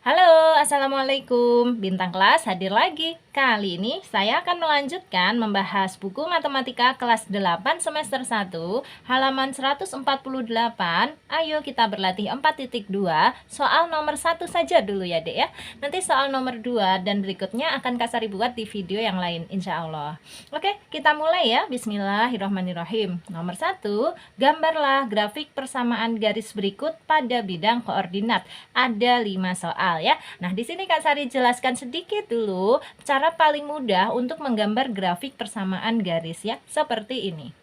Halo, Assalamualaikum. Bintang kelas hadir lagi. Kali ini saya akan melanjutkan membahas buku matematika kelas 8 semester 1, halaman 148. Ayo kita berlatih 4.2. Soal nomor 1 saja dulu ya, Dek ya. Nanti soal nomor 2 dan berikutnya akan Kak Sari buat di video yang lain insya Allah. Oke, kita mulai ya. Bismillahirrahmanirrahim. Nomor 1, gambarlah grafik persamaan garis berikut pada bidang koordinat. Ada 5 soal ya. Nah, di sini Kak Sari jelaskan sedikit dulu cara paling mudah untuk menggambar grafik persamaan garis ya, seperti ini.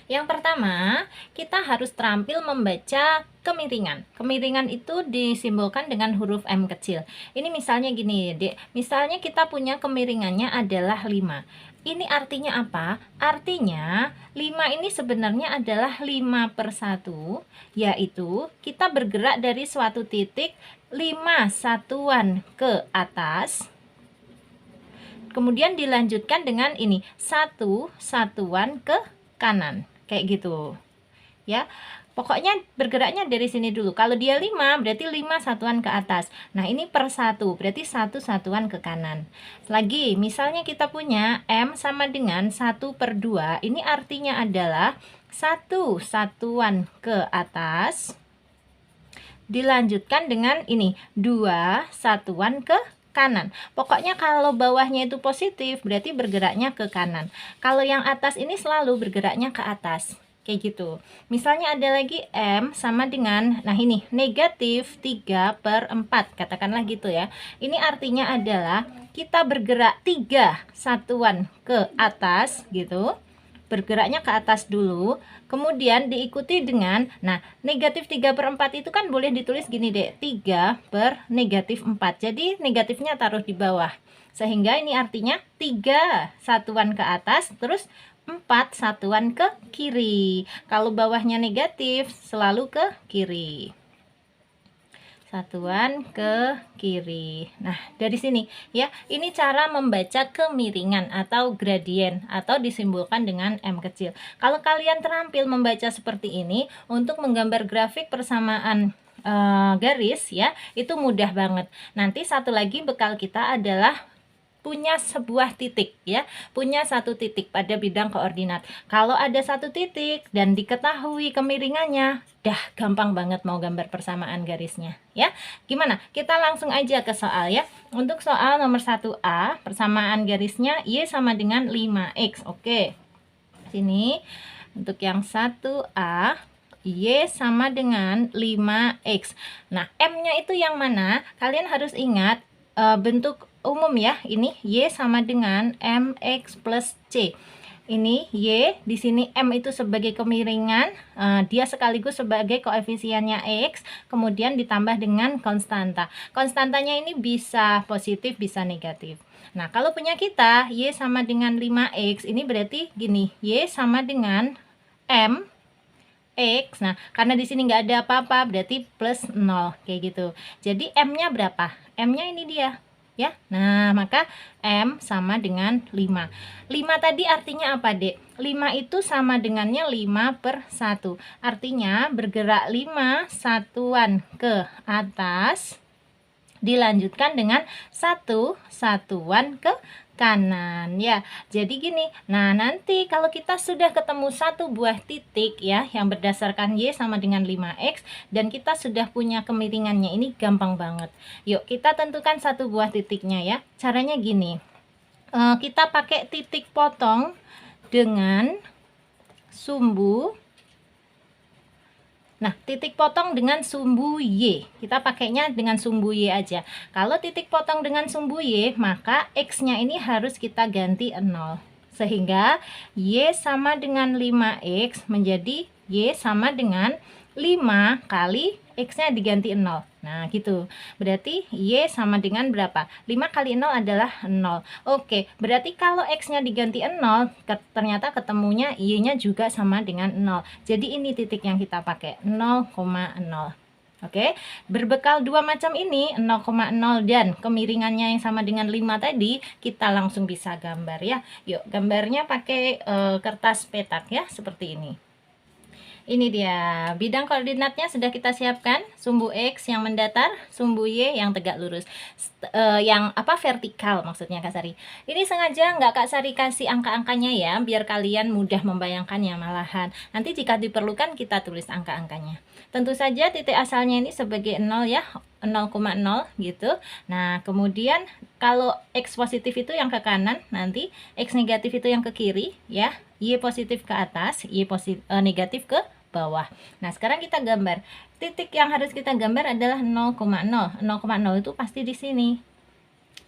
Yang pertama, kita harus terampil membaca kemiringan. Kemiringan itu disimbolkan dengan huruf M kecil. Ini misalnya gini, Dek. Misalnya kita punya kemiringannya adalah 5. Ini artinya apa? Artinya 5 ini sebenarnya adalah 5/1, yaitu kita bergerak dari suatu titik 5 satuan ke atas, kemudian dilanjutkan dengan ini 1 satuan ke kanan, kayak gitu ya. Pokoknya bergeraknya dari sini dulu. Kalau dia 5 berarti 5 satuan ke atas. Nah, ini per 1 berarti 1 satuan ke kanan. Lagi, misalnya kita punya M sama dengan 1/2. Ini artinya adalah 1 satuan ke atas dilanjutkan dengan ini 2 satuan ke kanan. Pokoknya kalau bawahnya itu positif berarti bergeraknya ke kanan. Kalau yang atas ini selalu bergeraknya ke atas. Kayak gitu. Misalnya ada lagi M sama dengan, nah ini negatif 3/4, katakanlah gitu ya. Ini artinya adalah kita bergerak 3 satuan ke atas gitu. Bergeraknya ke atas dulu, kemudian diikuti dengan, nah negatif 3/4 itu kan boleh ditulis gini deh, 3/-4. Jadi negatifnya taruh di bawah. Sehingga ini artinya 3 satuan ke atas, terus 4 satuan ke kiri. Kalau bawahnya negatif, selalu ke kiri. Satuan ke kiri. Nah, dari sini ya, ini cara membaca kemiringan atau gradien atau disimbolkan dengan M kecil. Kalau kalian terampil membaca seperti ini untuk menggambar grafik persamaan garis ya, itu mudah banget. Nanti satu lagi bekal kita adalah punya sebuah titik ya, punya satu titik pada bidang koordinat. Kalau ada satu titik dan diketahui kemiringannya, dah gampang banget mau gambar persamaan garisnya ya. Gimana? Kita langsung aja ke soal ya. Untuk soal nomor 1A, persamaan garisnya Y sama dengan 5X. Oke. Sini untuk yang 1A, Y sama dengan 5X. Nah, M-nya itu yang mana? Kalian harus ingat bentuk umum ya, ini Y sama dengan MX plus C. Ini Y, di sini M itu sebagai kemiringan, dia sekaligus sebagai koefisiennya X, kemudian ditambah dengan konstanta. Konstantanya ini bisa positif, bisa negatif. Nah, kalau punya kita Y sama dengan 5X, ini berarti gini, Y sama dengan M X. Nah, karena di sini nggak ada apa-apa, berarti plus 0, kayak gitu. Jadi M-nya berapa? M-nya ini dia ya. Nah, maka M sama dengan 5. 5 tadi artinya apa, Dek? 5 itu sama dengannya 5/1. Artinya bergerak 5 satuan ke atas dilanjutkan dengan 1 satuan ke kanan ya. Jadi gini, nah nanti kalau kita sudah ketemu satu buah titik ya yang berdasarkan Y sama dengan 5X dan kita sudah punya kemiringannya, ini gampang banget. Yuk kita tentukan satu buah titiknya ya. Caranya gini, kita pakai titik potong dengan sumbu. Nah, titik potong dengan sumbu Y, kita pakainya dengan sumbu Y aja. Kalau titik potong dengan sumbu Y, maka X-nya ini harus kita ganti 0. Sehingga Y sama dengan 5X menjadi Y sama dengan 5 kali X-nya diganti 0. Nah, gitu. Berarti Y sama dengan berapa? 5 kali 0 adalah 0. Oke, berarti kalau X-nya diganti 0, ternyata ketemunya Y-nya juga sama dengan 0. Jadi ini titik yang kita pakai, 0,0. Oke, berbekal dua macam ini, 0,0 dan kemiringannya yang sama dengan 5 tadi, kita langsung bisa gambar ya. Yuk, gambarnya pakai kertas petak ya, seperti ini. Ini dia, bidang koordinatnya sudah kita siapkan, sumbu X yang mendatar, sumbu Y yang tegak lurus, yang vertikal maksudnya Kak Sari. Ini sengaja nggak Kak Sari kasih angka-angkanya ya, biar kalian mudah membayangkannya malahan. Nanti jika diperlukan kita tulis angka-angkanya. Tentu saja titik asalnya ini sebagai 0 ya, 0,0 gitu. Nah, kemudian kalau X positif itu yang ke kanan, nanti X negatif itu yang ke kiri ya. Y positif ke atas, Y negatif ke bawah. Nah, sekarang kita gambar. Titik yang harus kita gambar adalah 0,0. 0,0 itu pasti di sini.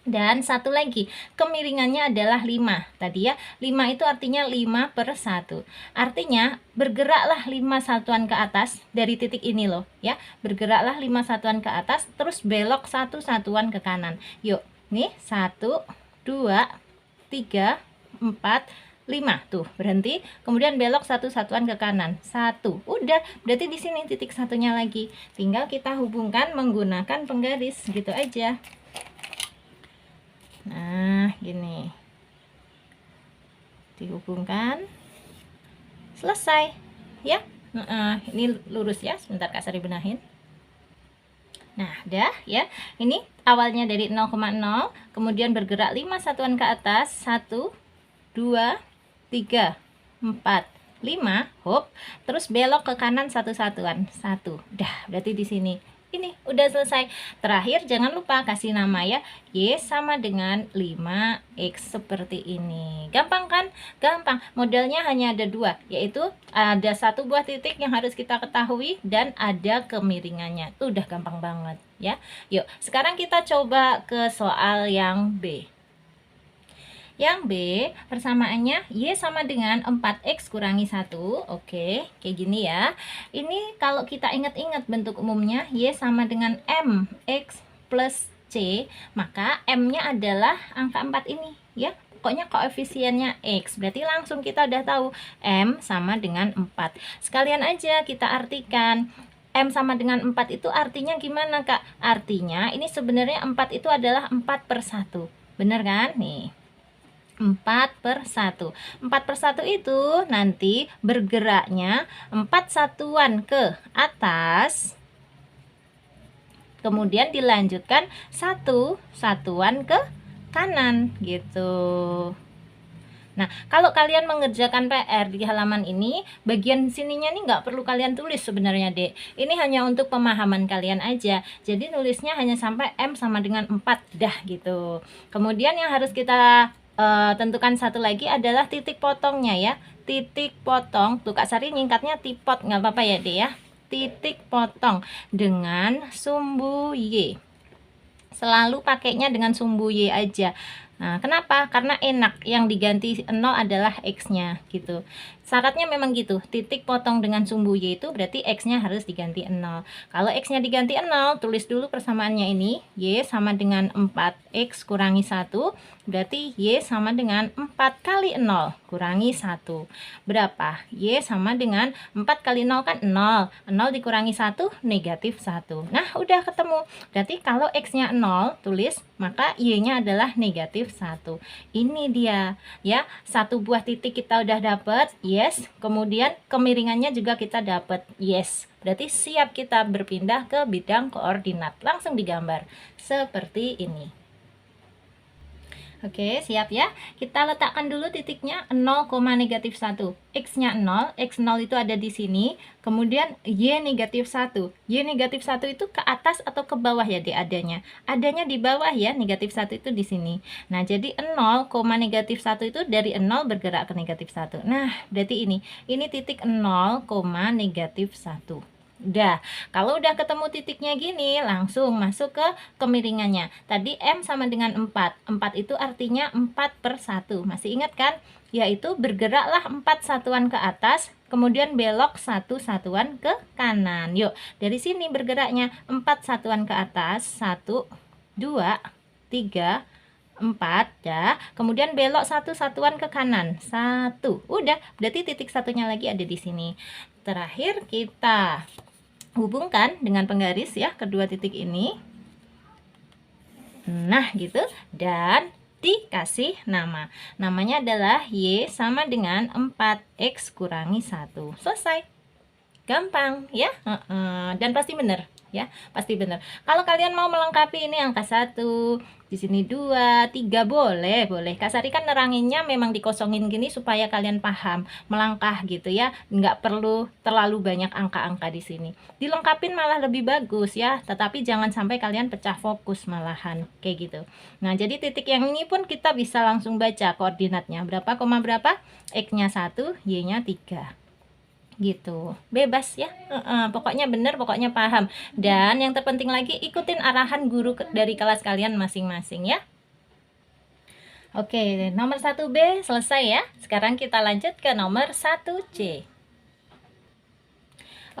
Dan satu lagi, kemiringannya adalah 5. Tadi ya, 5 itu artinya 5/1. Artinya, bergeraklah 5 satuan ke atas dari titik ini loh, ya. Bergeraklah 5 satuan ke atas, terus belok 1 satuan ke kanan. Yuk, nih 1, 2, 3, 4, 5. Tuh, berhenti. Kemudian belok 1 satuan ke kanan. 1. Udah, berarti di sini titik satunya lagi. Tinggal kita hubungkan menggunakan penggaris, gitu aja. Nah, gini. Dihubungkan. Selesai. Ya. Ini lurus ya. Sebentar Kak Sari benahin. Nah, udah ya. Ini awalnya dari 0,0, kemudian bergerak 5 satuan ke atas. 1, 2, 3, 4, 5, hop. Terus belok ke kanan 1 satuan. 1. Dah, berarti di sini. Ini udah selesai. Terakhir jangan lupa kasih nama ya. Y sama dengan 5X seperti ini. Gampang kan? Gampang. Modelnya hanya ada 2, yaitu ada 1 buah titik yang harus kita ketahui dan ada kemiringannya. Itu udah gampang banget ya. Yuk, sekarang kita coba ke soal yang B. Yang B, persamaannya Y sama dengan 4X kurangi 1. Oke, kayak gini ya. Ini kalau kita ingat-ingat bentuk umumnya, Y sama dengan MX plus C, maka M-nya adalah angka 4 ini ya. Pokoknya koefisiennya X, berarti langsung kita udah tahu M sama dengan 4. Sekalian aja kita artikan. M sama dengan 4 itu artinya gimana Kak? Artinya ini sebenarnya 4 itu adalah 4/1. Bener kan? Nih. 4/1. 4/1 itu nanti bergeraknya 4 satuan ke atas, kemudian dilanjutkan 1 satuan ke kanan gitu. Nah, kalau kalian mengerjakan PR di halaman ini, bagian sininya nih nggak perlu kalian tulis sebenarnya, Dek. Ini hanya untuk pemahaman kalian aja. Jadi nulisnya hanya sampai M sama dengan 4, dah gitu. Kemudian yang harus kita tentukan satu lagi adalah titik potongnya ya. Titik potong, tuh Kak Sari nyingkatnya tipot, nggak apa-apa ya Dek ya. Titik potong dengan sumbu Y. Selalu pakainya dengan sumbu Y aja. Nah, kenapa? Karena enak, yang diganti 0 adalah X-nya gitu. Syaratnya memang gitu, titik potong dengan sumbu Y itu berarti X-nya harus diganti 0. Kalau X-nya diganti 0, tulis dulu persamaannya ini, Y sama dengan 4X kurangi 1, berarti Y sama dengan 4 kali 0 kurangi 1. Berapa? Y sama dengan 4 kali 0 kan 0. 0 dikurangi 1, negatif 1. Nah, udah ketemu. Berarti kalau X-nya 0, tulis, maka Y-nya adalah negatif 1. Ini dia ya, satu buah titik kita udah dapet, yes. Kemudian kemiringannya juga kita dapat, yes. Berarti siap kita berpindah ke bidang koordinat. Langsung digambar seperti ini. Oke, siap ya. Kita letakkan dulu titiknya 0, negatif 1. X-nya 0, X0 itu ada di sini. Kemudian Y negatif 1. Y negatif 1 itu ke atas atau ke bawah ya, adanya? Adanya di bawah ya, negatif 1 itu di sini. Nah, jadi 0, negatif 1 itu dari 0 bergerak ke negatif 1. Nah, berarti ini titik 0, negatif 1. Udah, kalau udah ketemu titiknya gini, langsung masuk ke kemiringannya. Tadi M sama dengan 4. 4 itu artinya 4/1. Masih ingat kan? Yaitu bergeraklah 4 satuan ke atas, kemudian belok 1 satuan ke kanan. Yuk, dari sini bergeraknya 4 satuan ke atas. 1, 2, 3, 4 ya. Kemudian belok 1 satuan ke kanan. 1. Udah, berarti titik satunya lagi ada di sini. Terakhir kita hubungkan dengan penggaris ya kedua titik ini. Nah, gitu. Dan dikasih nama. Namanya adalah Y sama dengan 4X kurangi 1. Selesai. Gampang ya. Dan pasti benar ya, pasti benar. Kalau kalian mau melengkapi ini angka 1, di sini 2, 3 boleh, boleh. Kak Sari kan neranginnya memang dikosongin gini supaya kalian paham melangkah gitu ya. Nggak perlu terlalu banyak angka-angka di sini. Dilengkapin malah lebih bagus ya, tetapi jangan sampai kalian pecah fokus malahan kayak gitu. Nah, jadi titik yang ini pun kita bisa langsung baca koordinatnya. Berapa koma berapa? X-nya 1, Y-nya 3. Gitu, bebas ya. Pokoknya bener, pokoknya paham. Dan yang terpenting lagi, ikutin arahan guru dari kelas kalian masing-masing ya. Oke, nomor 1B selesai ya. Sekarang kita lanjut ke nomor 1C.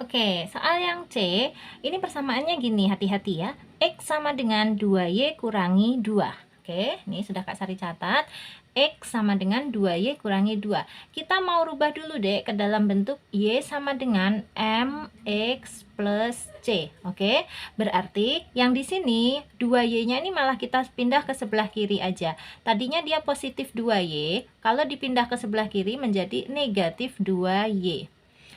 Oke, soal yang C, ini persamaannya gini, hati-hati ya. X sama dengan 2Y kurangi 2. Oke, ini sudah Kak Sari catat. X sama dengan 2Y kurangi 2. Kita mau rubah dulu deh ke dalam bentuk Y sama dengan MX plus C. Oke, berarti yang di sini 2Y-nya ini malah kita pindah ke sebelah kiri aja. Tadinya dia positif 2Y, kalau dipindah ke sebelah kiri menjadi negatif 2Y.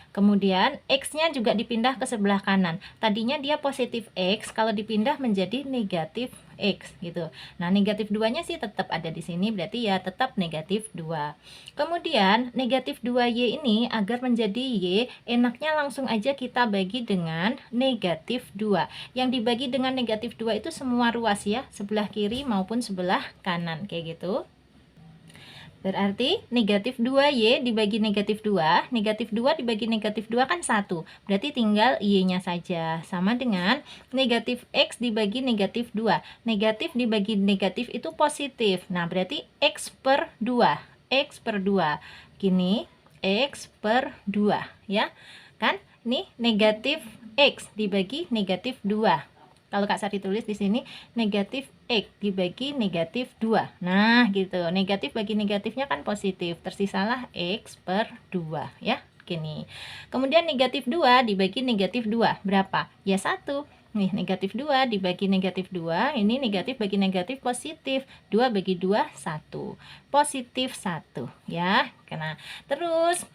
Kemudian X-nya juga dipindah ke sebelah kanan. Tadinya dia positif X, kalau dipindah menjadi negatif X gitu. Nah, negatif 2-nya sih tetap ada di sini, berarti ya tetap negatif 2. Kemudian negatif 2Y ini agar menjadi Y, enaknya langsung aja kita bagi dengan negatif 2. Yang dibagi dengan negatif 2 itu semua ruas ya, sebelah kiri maupun sebelah kanan kayak gitu. Berarti negatif 2Y dibagi negatif 2, negatif 2 dibagi negatif 2 kan 1. Berarti tinggal Y-nya saja. Sama dengan negatif X dibagi negatif 2. Negatif dibagi negatif itu positif. Nah, berarti X per 2. X per 2. Gini, X per 2. Ya, kan? Ini negatif X dibagi negatif 2. Kalau Kak Sari tulis di sini negatif X dibagi negatif 2. Nah, gitu. Negatif bagi negatifnya kan positif. Tersisalah X per 2 ya. Gini. Kemudian negatif 2 dibagi negatif 2. Berapa? Ya 1. Nih, negatif 2 dibagi negatif 2. Ini negatif bagi negatif positif. 2 bagi 2, 1. Positif 1 ya. Nah, terus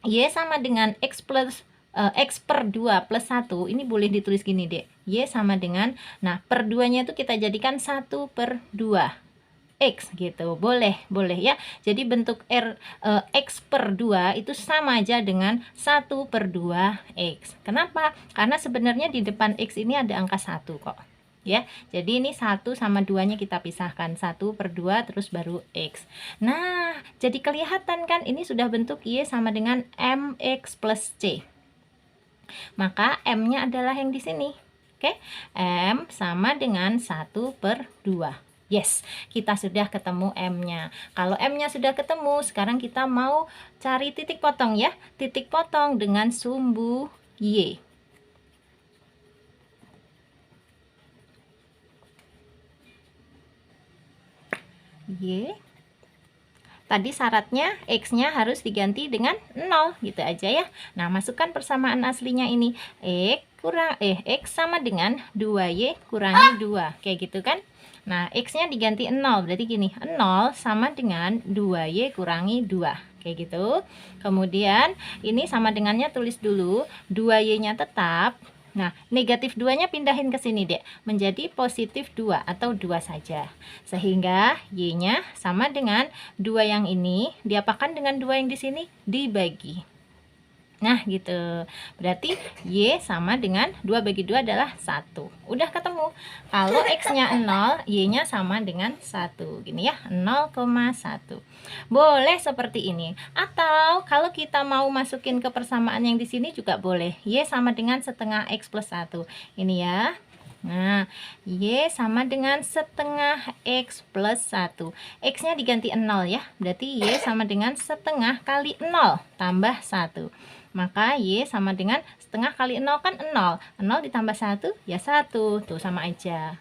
Y sama dengan X plus X per 2 plus 1, ini boleh ditulis gini dek, Y sama dengan, nah per 2 nya itu kita jadikan 1 per 2 X gitu, boleh ya. Jadi bentuk X per 2 itu sama aja dengan 1 per 2 X. Kenapa? Karena sebenarnya di depan X ini ada angka 1 kok ya. Jadi ini 1 sama 2 nya kita pisahkan, 1 per 2 terus baru X. Nah, jadi kelihatan kan ini sudah bentuk Y sama dengan MX plus C. Maka M-nya adalah yang di sini. Oke, M sama dengan 1 per 2. Yes, kita sudah ketemu M-nya. Kalau M-nya sudah ketemu, sekarang kita mau cari titik potong ya. Titik potong dengan sumbu Y. Y. Tadi syaratnya X-nya harus diganti dengan 0 gitu aja ya. Nah, masukkan persamaan aslinya ini. X sama dengan 2Y kurangi 2. Kayak gitu kan. Nah, X-nya diganti 0. Berarti gini, 0 sama dengan 2Y kurangi 2. Kayak gitu. Kemudian ini sama dengannya tulis dulu. 2Y-nya tetap. Nah, negatif 2-nya pindahin ke sini, Dek. Menjadi positif 2 atau 2 saja. Sehingga Y-nya sama dengan 2 yang ini, diapakan dengan 2 yang di sini? Dibagi. Nah, gitu. Berarti Y sama dengan 2 bagi 2 adalah 1. Udah ketemu. Kalau X-nya 0, Y-nya sama dengan 1. Gini ya, 0,1. Boleh seperti ini. Atau kalau kita mau masukin ke persamaan yang di sini juga boleh. Y sama dengan setengah X plus 1. Ini ya. Nah, Y sama dengan setengah X plus 1. X-nya diganti 0 ya. Berarti Y sama dengan setengah kali 0 tambah 1. Maka Y sama dengan setengah kali 0 kan 0. 0 ditambah 1 ya 1. Tuh sama aja.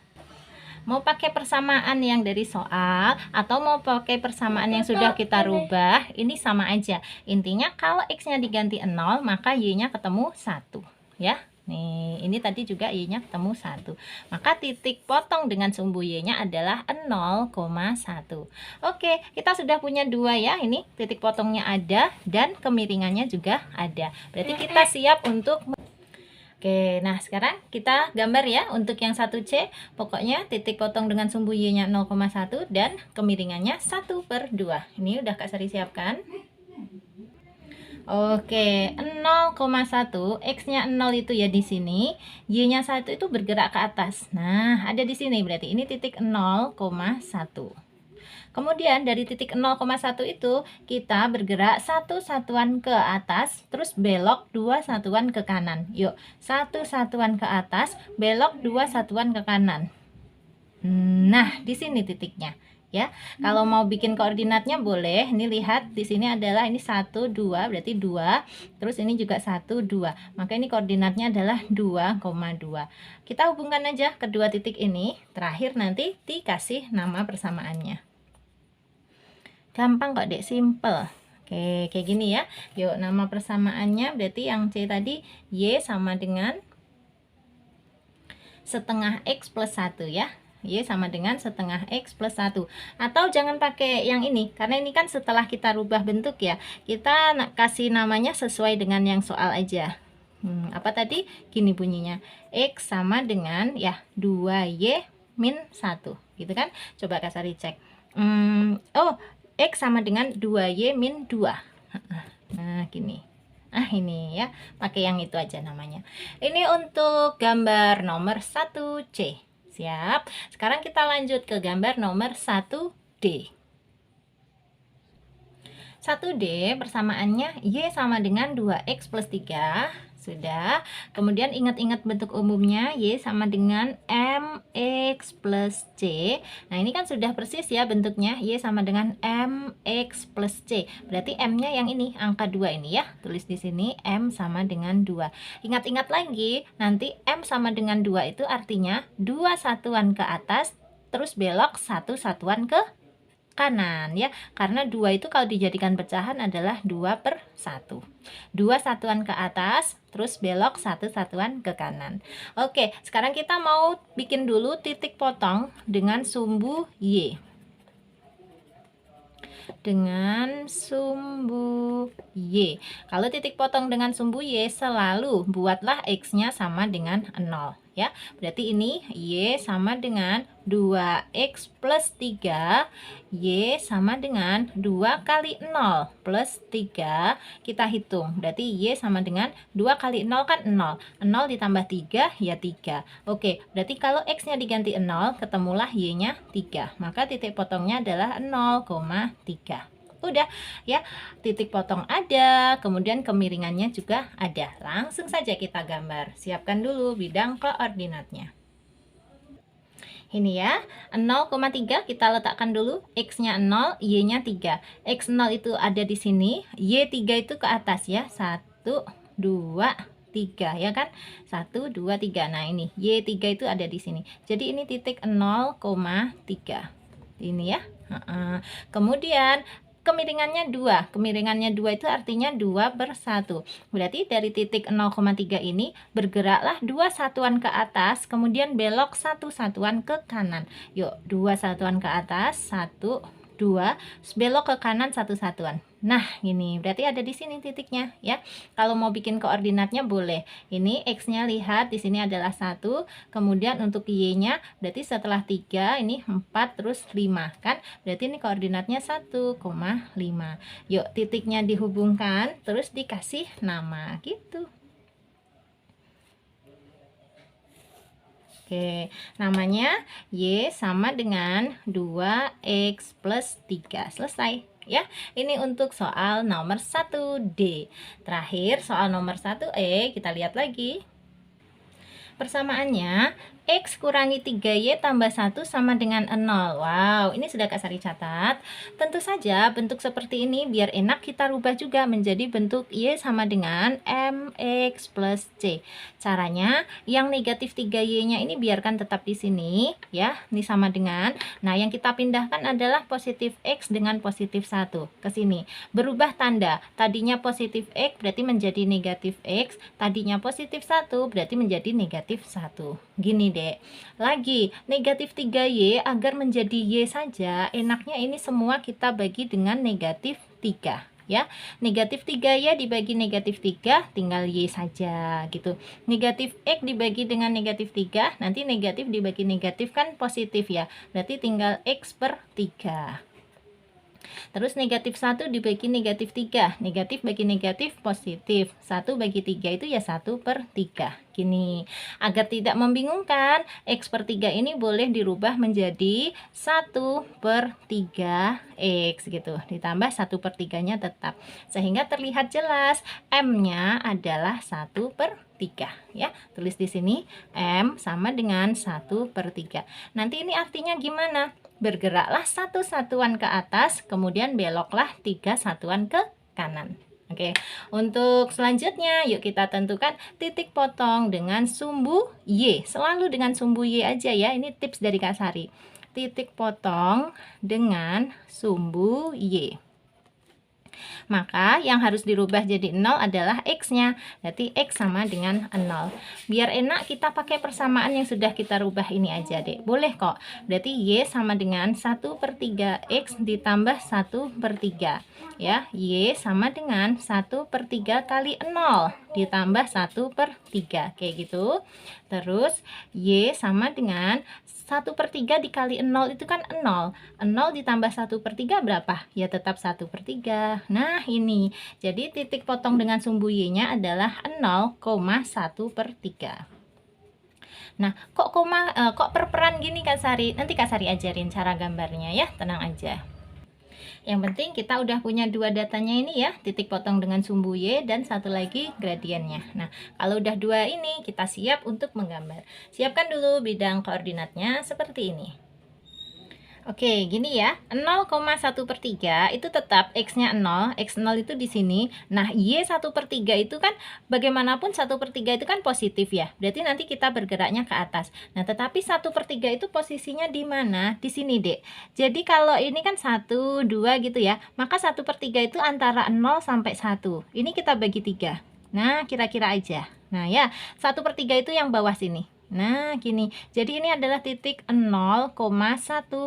Mau pakai persamaan yang dari soal atau mau pakai persamaan yang sudah kita rubah, ini sama aja. Intinya kalau X-nya diganti 0, maka Y-nya ketemu 1. Ya. Nih, ini tadi juga Y-nya ketemu 1. Maka titik potong dengan sumbu Y-nya adalah 0,1. Oke, kita sudah punya 2 ya. Ini titik potongnya ada dan kemiringannya juga ada. Berarti kita siap untuk. Oke, nah sekarang kita gambar ya untuk yang 1C. Pokoknya titik potong dengan sumbu Y-nya 0,1 dan kemiringannya 1/2. Ini udah Kak Sari siapkan. Oke, 0,1, X-nya 0 itu ya di sini, Y-nya 1 itu bergerak ke atas. Nah, ada di sini berarti ini titik 0,1. Kemudian dari titik 0,1 itu kita bergerak 1 satuan ke atas, terus belok 2 satuan ke kanan. Yuk, 1 satuan ke atas, belok 2 satuan ke kanan. Nah, di sini titiknya. Ya, kalau mau bikin koordinatnya boleh. Ini lihat di sini adalah ini 1 2 berarti 2. Terus ini juga 1 2. Maka ini koordinatnya adalah 2,2. Kita hubungkan aja kedua titik ini. Terakhir nanti dikasih nama persamaannya. Gampang kok, Dek, simple. Oke, kayak gini ya. Yuk, nama persamaannya berarti yang C tadi Y sama dengan setengah X plus 1 ya. Y sama dengan setengah X plus 1. Atau jangan pakai yang ini, karena ini kan setelah kita rubah bentuk ya. Kita kasih namanya sesuai dengan yang soal aja. Apa tadi? Gini bunyinya. X sama dengan ya 2Y min 1. Gitu kan? Coba Kak Sari cek. Oh, X sama dengan 2Y min 2. Nah, gini. Ini ya, pakai yang itu aja namanya. Ini untuk gambar nomor 1C. Siap. Sekarang kita lanjut ke gambar nomor 1D. 1D persamaannya Y sama dengan 2X plus 3. Sudah. Kemudian ingat-ingat bentuk umumnya, Y sama dengan MX plus C. Nah, ini kan sudah persis ya bentuknya, Y sama dengan MX plus C. Berarti M-nya yang ini, angka 2 ini ya. Tulis di sini M sama dengan 2. Ingat-ingat lagi, nanti M sama dengan 2 itu artinya 2 satuan ke atas, terus belok 1 satuan ke kanan ya, karena 2 itu kalau dijadikan pecahan adalah 2/1. 2 satuan ke atas, terus belok 1 satuan ke kanan. Oke, sekarang kita mau bikin dulu titik potong dengan sumbu Y. Dengan sumbu Y. Kalau titik potong dengan sumbu Y, selalu buatlah X-nya sama dengan 0 ya. Berarti ini Y sama dengan 2X plus 3. Y sama dengan 2 kali 0 plus 3. Kita hitung. Berarti Y sama dengan 2 kali 0 kan 0. 0 ditambah 3 ya 3. Oke, berarti kalau X-nya diganti 0, ketemulah Y-nya 3. Maka titik potongnya adalah 0,3. Udah ya, titik potong ada, kemudian kemiringannya juga ada. Langsung saja kita gambar. Siapkan dulu bidang koordinatnya. Ini ya, 0,3 kita letakkan dulu, X-nya 0, Y-nya 3. X0 itu ada di sini, Y3 itu ke atas ya, 1, 2, 3 ya kan, 1, 2, 3. Nah, ini Y3 itu ada di sini. Jadi ini titik 0,3. Ini ya. Kemudian kemiringannya 2. Kemiringannya 2 itu artinya 2/1. Berarti dari titik 0,3 ini bergeraklah 2 satuan ke atas, kemudian belok 1 satuan ke kanan. Yuk, 2 satuan ke atas, 1, 2, belok ke kanan 1 satuan. Nah, ini berarti ada di sini titiknya ya. Kalau mau bikin koordinatnya boleh. Ini X-nya lihat di sini adalah 1, kemudian untuk Y-nya berarti setelah 3 ini 4 terus 5 kan? Berarti ini koordinatnya 1,5. Yuk, titiknya dihubungkan terus dikasih nama gitu. Oke, namanya Y sama dengan 2X plus 3. Selesai ya. Ini untuk soal nomor 1D. Terakhir soal nomor 1E, kita lihat lagi. Persamaannya X kurangi 3Y tambah 1 sama dengan 0. Wow, ini sudah Kak Sari catat. Tentu saja bentuk seperti ini biar enak kita rubah juga menjadi bentuk Y sama dengan MX plus C. Caranya, yang negatif 3Y-nya ini biarkan tetap di sini, ya. Ini sama dengan, nah yang kita pindahkan adalah positif X dengan positif 1 ke sini. Berubah tanda, tadinya positif X berarti menjadi negatif X, tadinya positif 1 berarti menjadi negatif 1. Gini dek, lagi negatif 3Y agar menjadi Y saja, enaknya ini semua kita bagi dengan negatif 3 ya. Negatif 3Y dibagi negatif 3 tinggal Y saja gitu. Negatif X dibagi dengan negatif 3, nanti negatif dibagi negatif kan positif ya, berarti tinggal X per 3. Terus negatif 1 dibagi negatif 3, negatif bagi negatif positif, 1 bagi 3 itu ya 1 per 3. Gini, agar tidak membingungkan, X per 3 ini boleh dirubah menjadi 1 per 3X gitu, ditambah 1 per 3 nya tetap, sehingga terlihat jelas M nya adalah 1 per 3 ya. Tulis di sini M sama dengan 1 per 3. Nanti ini artinya gimana? Bergeraklah 1 satuan ke atas, kemudian beloklah 3 satuan ke kanan. Oke, untuk selanjutnya yuk kita tentukan titik potong dengan sumbu Y. Selalu dengan sumbu Y aja ya, ini tips dari Kak Sari. Titik potong dengan sumbu Y. Maka yang harus dirubah jadi 0 adalah X-nya. Berarti X sama dengan 0. Biar enak kita pakai persamaan yang sudah kita rubah ini aja deh. Boleh kok. Berarti Y sama dengan 1 per 3X ditambah 1 per 3. Ya, Y sama dengan 1 per 3 kali 0 ditambah 1 per 3. Kayak gitu. Terus Y sama dengan 1 per 3 dikali 0 itu kan 0. 0 ditambah 1 per 3 berapa? Ya tetap 1 per 3. Nah ini, jadi titik potong dengan sumbu Y-nya adalah 0,1 per 3. Nah kok perperan gini Kak Sari? Nanti Kak Sari ajarin cara gambarnya ya, tenang aja. Yang penting kita udah punya dua datanya ini ya, titik potong dengan sumbu Y dan satu lagi gradiennya. Nah, kalau udah dua ini kita siap untuk menggambar. Siapkan dulu bidang koordinatnya seperti ini. Oke, gini ya, 0,1 per 3 itu tetap X-nya 0, X0 itu di sini. Nah, Y 1 per 3 itu kan bagaimanapun 1 per 3 itu kan positif ya. Berarti nanti kita bergeraknya ke atas. Nah, tetapi 1 per 3 itu posisinya di mana? Di sini, Dek. Jadi kalau ini kan 1, 2 gitu ya, maka 1 per 3 itu antara 0 sampai 1. Ini kita bagi 3. Nah, kira-kira aja. Nah, ya, 1 per 3 itu yang bawah sini. Nah, gini. Jadi ini adalah titik 0,1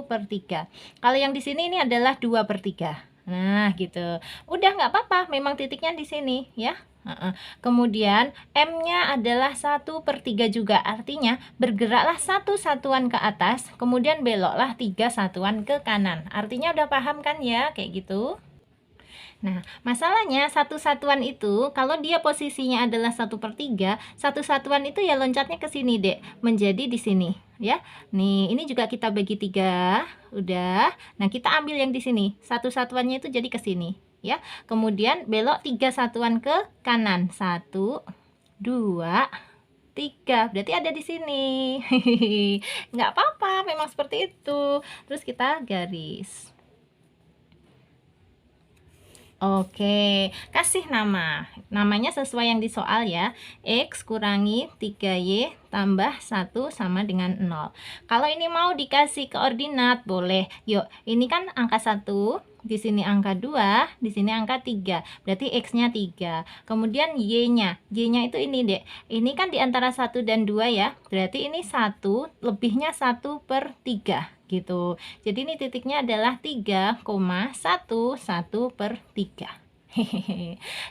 per 3. Kalau yang di sini ini adalah 2 per 3. Nah, gitu. Udah nggak apa-apa, memang titiknya di sini ya. Kemudian M-nya adalah 1 per 3 juga. Artinya bergeraklah 1 satuan ke atas, kemudian beloklah 3 satuan ke kanan. Artinya udah paham kan ya, kayak gitu. Nah, masalahnya satu satuan itu kalau dia posisinya adalah 1 per 3, satu satuan itu ya loncatnya ke sini, Dek, menjadi di sini, ya. Nih, ini juga kita bagi 3, udah. Nah, kita ambil yang di sini. Satu satuannya itu jadi ke sini, ya. Kemudian belok 3 satuan ke kanan. 1, 2, 3. Berarti ada di sini. Nggak apa-apa, memang seperti itu. Terus kita garis. Oke, kasih nama. Namanya sesuai yang di soal ya. X kurangi 3Y tambah 1 sama dengan 0. Kalau ini mau dikasih koordinat, boleh. Yuk, ini kan angka 1, di sini angka 2, di sini angka 3. Berarti X-nya 3. Kemudian Y-nya. Y-nya itu ini, Dek. Ini kan di antara 1 dan 2 ya. Berarti ini 1, lebihnya 1 per 3. Gitu. Jadi ini titiknya adalah 3,11 per 3.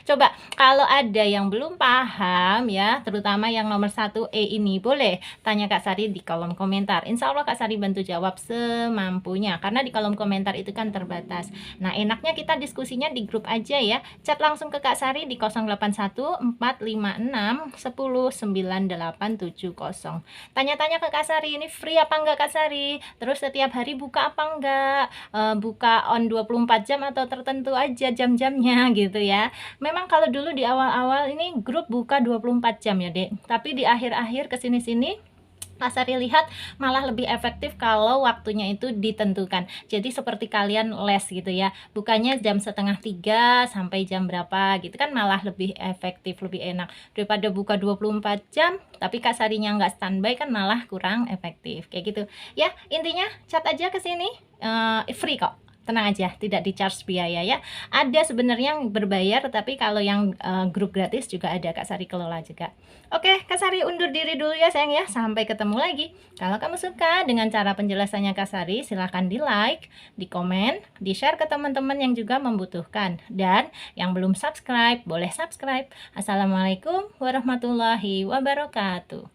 Coba kalau ada yang belum paham ya, terutama yang nomor 1E ini, boleh tanya Kak Sari di kolom komentar. Insya Allah Kak Sari bantu jawab semampunya, karena di kolom komentar itu kan terbatas. Nah, enaknya kita diskusinya di grup aja ya. Chat langsung ke Kak Sari di 081456109870. Tanya-tanya ke Kak Sari, ini free apa enggak Kak Sari? Terus setiap hari buka apa enggak? Buka on 24 jam atau tertentu aja jam-jamnya gitu ya. Memang kalau dulu di awal-awal ini grup buka 24 jam ya, Dek. Tapi di akhir-akhir kesini-sini Kak Sari lihat malah lebih efektif kalau waktunya itu ditentukan. Jadi seperti kalian les gitu ya, bukannya jam setengah 3 sampai jam berapa gitu kan, malah lebih efektif, lebih enak daripada buka 24 jam tapi Kak Sarinya nggak standby, kan malah kurang efektif kayak gitu ya. Intinya chat aja ke sini, free kok, tenang aja, tidak di charge biaya ya. Ada sebenarnya yang berbayar, tapi kalau yang grup gratis juga ada, Kak Sari kelola juga. Oke, Kak Sari undur diri dulu ya sayang ya, sampai ketemu lagi. Kalau kamu suka dengan cara penjelasannya Kak Sari, silahkan di like, di komen, di share ke teman-teman yang juga membutuhkan, dan yang belum subscribe boleh subscribe. Assalamualaikum warahmatullahi wabarakatuh.